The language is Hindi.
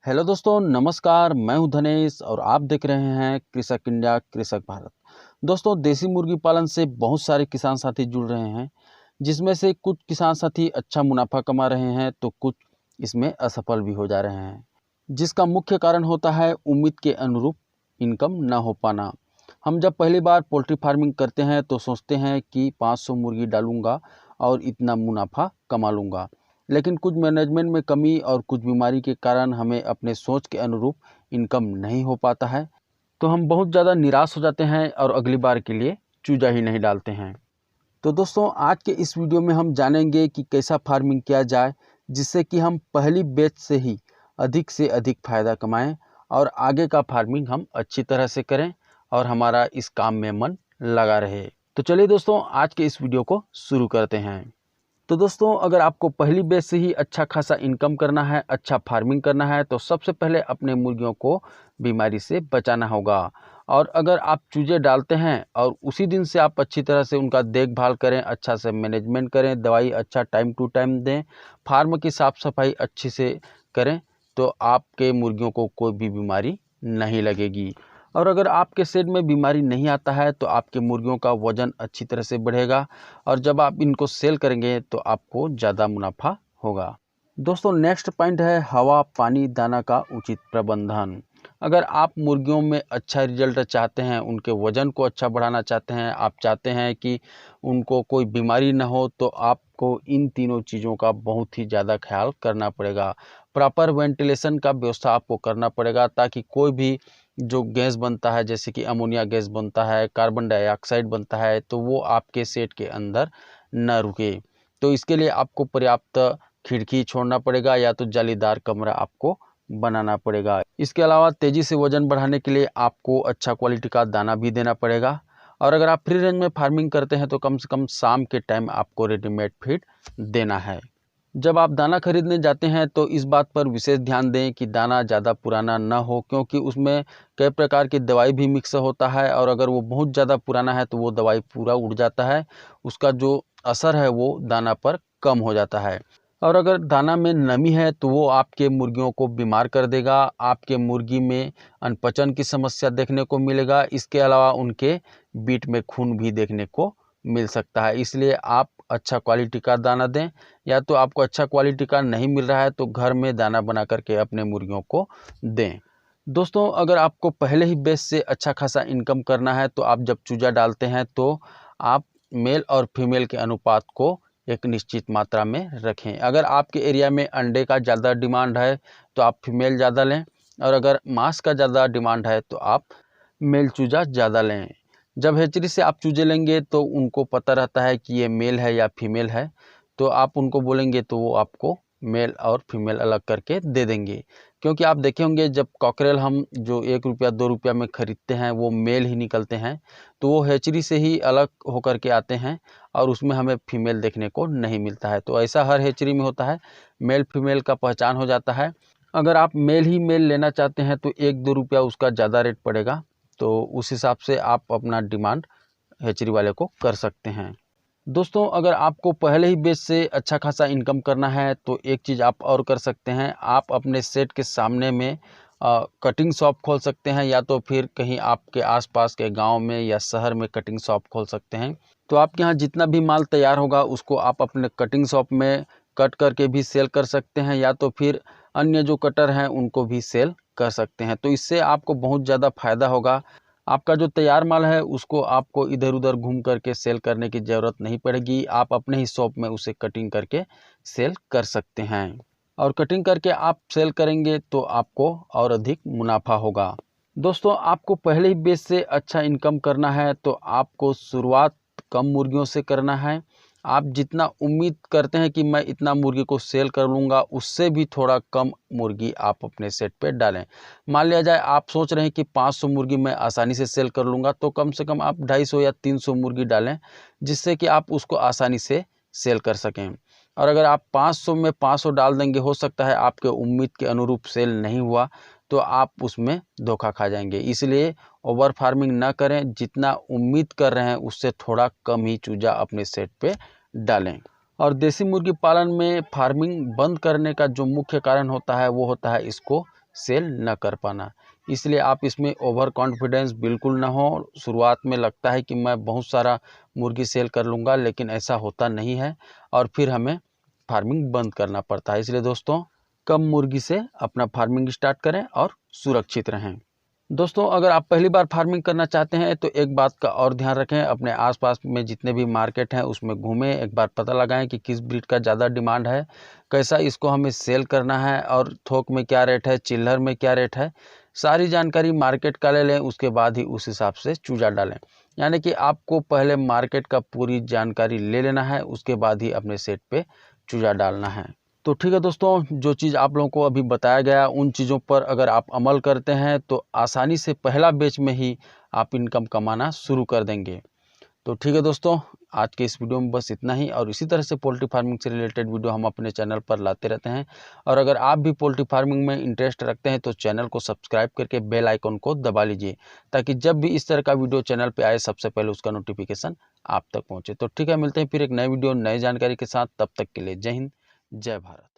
हेलो दोस्तों, नमस्कार। मैं हूं धनेश और आप देख रहे हैं कृषक इंडिया कृषक भारत। दोस्तों, देसी मुर्गी पालन से बहुत सारे किसान साथी जुड़ रहे हैं, जिसमें से कुछ किसान साथी अच्छा मुनाफा कमा रहे हैं तो कुछ इसमें असफल भी हो जा रहे हैं, जिसका मुख्य कारण होता है उम्मीद के अनुरूप इनकम न हो पाना। हम जब पहली बार पोल्ट्री फार्मिंग करते हैं तो सोचते हैं कि 500 मुर्गी डालूंगा और इतना मुनाफा कमा लूँगा, लेकिन कुछ मैनेजमेंट में कमी और कुछ बीमारी के कारण हमें अपने सोच के अनुरूप इनकम नहीं हो पाता है, तो हम बहुत ज़्यादा निराश हो जाते हैं और अगली बार के लिए चूजा ही नहीं डालते हैं। तो दोस्तों, आज के इस वीडियो में हम जानेंगे कि कैसा फार्मिंग किया जाए जिससे कि हम पहली बैच से ही अधिक से अधिक फ़ायदा कमाएं और आगे का फार्मिंग हम अच्छी तरह से करें और हमारा इस काम में मन लगा रहे। तो चलिए दोस्तों, आज के इस वीडियो को शुरू करते हैं। तो दोस्तों, अगर आपको पहली बेस से ही अच्छा खासा इनकम करना है, अच्छा फार्मिंग करना है, तो सबसे पहले अपने मुर्गियों को बीमारी से बचाना होगा। और अगर आप चूजे डालते हैं और उसी दिन से आप अच्छी तरह से उनका देखभाल करें, अच्छा से मैनेजमेंट करें, दवाई अच्छा टाइम टू टाइम दें, फार्म की साफ़ सफाई अच्छी से करें, तो आपके मुर्गियों को कोई भी बीमारी नहीं लगेगी। और अगर आपके शेड में बीमारी नहीं आता है तो आपके मुर्गियों का वज़न अच्छी तरह से बढ़ेगा और जब आप इनको सेल करेंगे तो आपको ज़्यादा मुनाफा होगा। दोस्तों, नेक्स्ट पॉइंट है हवा, पानी, दाना का उचित प्रबंधन। अगर आप मुर्गियों में अच्छा रिजल्ट चाहते हैं, उनके वज़न को अच्छा बढ़ाना चाहते हैं, आप चाहते हैं कि उनको कोई बीमारी ना हो, तो आपको इन तीनों चीज़ों का बहुत ही ज़्यादा ख्याल करना पड़ेगा। प्रॉपर वेंटिलेशन का व्यवस्था आपको करना पड़ेगा ताकि कोई भी जो गैस बनता है, जैसे कि अमोनिया गैस बनता है, कार्बन डाइऑक्साइड बनता है, तो वो आपके सेट के अंदर न रुके। तो इसके लिए आपको पर्याप्त खिड़की छोड़ना पड़ेगा या तो जालीदार कमरा आपको बनाना पड़ेगा। इसके अलावा तेज़ी से वज़न बढ़ाने के लिए आपको अच्छा क्वालिटी का दाना भी देना पड़ेगा। और अगर आप फ्री रेंज में फार्मिंग करते हैं तो कम से कम शाम के टाइम आपको रेडीमेड फीड देना है। जब आप दाना खरीदने जाते हैं तो इस बात पर विशेष ध्यान दें कि दाना ज़्यादा पुराना ना हो, क्योंकि उसमें कई प्रकार की दवाई भी मिक्स होता है और अगर वो बहुत ज़्यादा पुराना है तो वो दवाई पूरा उड़ जाता है, उसका जो असर है वो दाना पर कम हो जाता है। और अगर दाना में नमी है तो वो आपके मुर्गियों को बीमार कर देगा, आपके मुर्गी में अनपचन की समस्या देखने को मिलेगा। इसके अलावा उनके बीट में खून भी देखने को मिल सकता है। इसलिए आप अच्छा क्वालिटी का दाना दें, या तो आपको अच्छा क्वालिटी का नहीं मिल रहा है तो घर में दाना बना करके अपने मुर्गियों को दें। दोस्तों, अगर आपको पहले ही बेस से अच्छा खासा इनकम करना है तो आप जब चूजा डालते हैं तो आप मेल और फीमेल के अनुपात को एक निश्चित मात्रा में रखें। अगर आपके एरिया में अंडे का ज़्यादा डिमांड है तो आप फीमेल ज़्यादा लें, और अगर मांस का ज़्यादा डिमांड है तो आप मेल चूजा ज़्यादा लें। जब हेचरी से आप चूजे लेंगे तो उनको पता रहता है कि ये मेल है या फीमेल है, तो आप उनको बोलेंगे तो वो आपको मेल और फीमेल अलग करके दे देंगे। क्योंकि आप देखे होंगे जब कॉकरेल हम जो 1 रुपया 2 रुपया में ख़रीदते हैं वो मेल ही निकलते हैं, तो वो हेचरी से ही अलग होकर के आते हैं और उसमें हमें फीमेल देखने को नहीं मिलता है। तो ऐसा हर हेचरी में होता है, मेल फीमेल का पहचान हो जाता है। अगर आप मेल ही मेल लेना चाहते हैं तो 1-2 रुपया उसका ज़्यादा रेट पड़ेगा, तो उस हिसाब से आप अपना डिमांड हेचरी वाले को कर सकते हैं। दोस्तों, अगर आपको पहले ही बेच से अच्छा खासा इनकम करना है तो एक चीज़ आप और कर सकते हैं, आप अपने सेट के सामने में कटिंग शॉप खोल सकते हैं, या तो फिर कहीं आपके आसपास के गांव में या शहर में कटिंग शॉप खोल सकते हैं। तो आपके यहाँ जितना भी माल तैयार होगा उसको आप अपने कटिंग शॉप में कट करके भी सेल कर सकते हैं, या तो फिर अन्य जो कटर हैं उनको भी सेल कर सकते हैं। तो इससे आपको बहुत ज़्यादा फ़ायदा होगा। आपका जो तैयार माल है उसको आपको इधर उधर घूम करके सेल करने की ज़रूरत नहीं पड़ेगी, आप अपने ही शॉप में उसे कटिंग करके सेल कर सकते हैं। और कटिंग करके आप सेल करेंगे तो आपको और अधिक मुनाफा होगा। दोस्तों, आपको पहले ही बेस से अच्छा इनकम करना है तो आपको शुरुआत कम मुर्गियों से करना है। आप जितना उम्मीद करते हैं कि मैं इतना मुर्गी को सेल कर लूँगा, उससे भी थोड़ा कम मुर्गी आप अपने सेट पे डालें। मान लिया जाए आप सोच रहे हैं कि 500 मुर्गी मैं आसानी से सेल कर लूँगा, तो कम से कम आप 250 या 300 मुर्गी डालें, जिससे कि आप उसको आसानी से सेल कर सकें। और अगर आप 500 में 500 डाल देंगे, हो सकता है आपके उम्मीद के अनुरूप सेल नहीं हुआ तो आप उसमें धोखा खा जाएंगे। इसलिए ओवर फार्मिंग ना करें, जितना उम्मीद कर रहे हैं उससे थोड़ा कम ही चूजा अपने सेट पे डालें। और देसी मुर्गी पालन में फार्मिंग बंद करने का जो मुख्य कारण होता है वो होता है इसको सेल न कर पाना। इसलिए आप इसमें ओवर कॉन्फिडेंस बिल्कुल ना हो। शुरुआत में लगता है कि मैं बहुत सारा मुर्गी सेल कर लूँगा, लेकिन ऐसा होता नहीं है और फिर हमें फार्मिंग बंद करना पड़ता है। इसलिए दोस्तों, कम मुर्गी से अपना फार्मिंग स्टार्ट करें और सुरक्षित रहें। दोस्तों, अगर आप पहली बार फार्मिंग करना चाहते हैं तो एक बात का और ध्यान रखें, अपने आसपास में जितने भी मार्केट हैं उसमें घूमें, एक बार पता लगाएं कि किस ब्रीड का ज़्यादा डिमांड है, कैसा इसको हमें सेल करना है और थोक में क्या रेट है, चिल्लर में क्या रेट है। सारी जानकारी मार्केट का ले लें, उसके बाद ही उस हिसाब से चूजा डालें। यानी कि आपको पहले मार्केट का पूरी जानकारी ले लेना है, उसके बाद ही अपने सेट पे चूजा डालना है। तो ठीक है दोस्तों, जो चीज़ आप लोगों को अभी बताया गया उन चीज़ों पर अगर आप अमल करते हैं तो आसानी से पहला बैच में ही आप इनकम कमाना शुरू कर देंगे। तो ठीक है दोस्तों, आज के इस वीडियो में बस इतना ही, और इसी तरह से पोल्ट्री फार्मिंग से रिलेटेड वीडियो हम अपने चैनल पर लाते रहते हैं। और अगर आप भी पोल्ट्री फार्मिंग में इंटरेस्ट रखते हैं तो चैनल को सब्सक्राइब करके बेल आइकन को दबा लीजिए, ताकि जब भी इस तरह का वीडियो चैनल पर आए सबसे पहले उसका नोटिफिकेशन आप तक पहुँचे। तो ठीक है, मिलते हैं फिर एक नए वीडियो नई जानकारी के साथ। तब तक के लिए जय हिंद, जय भारत।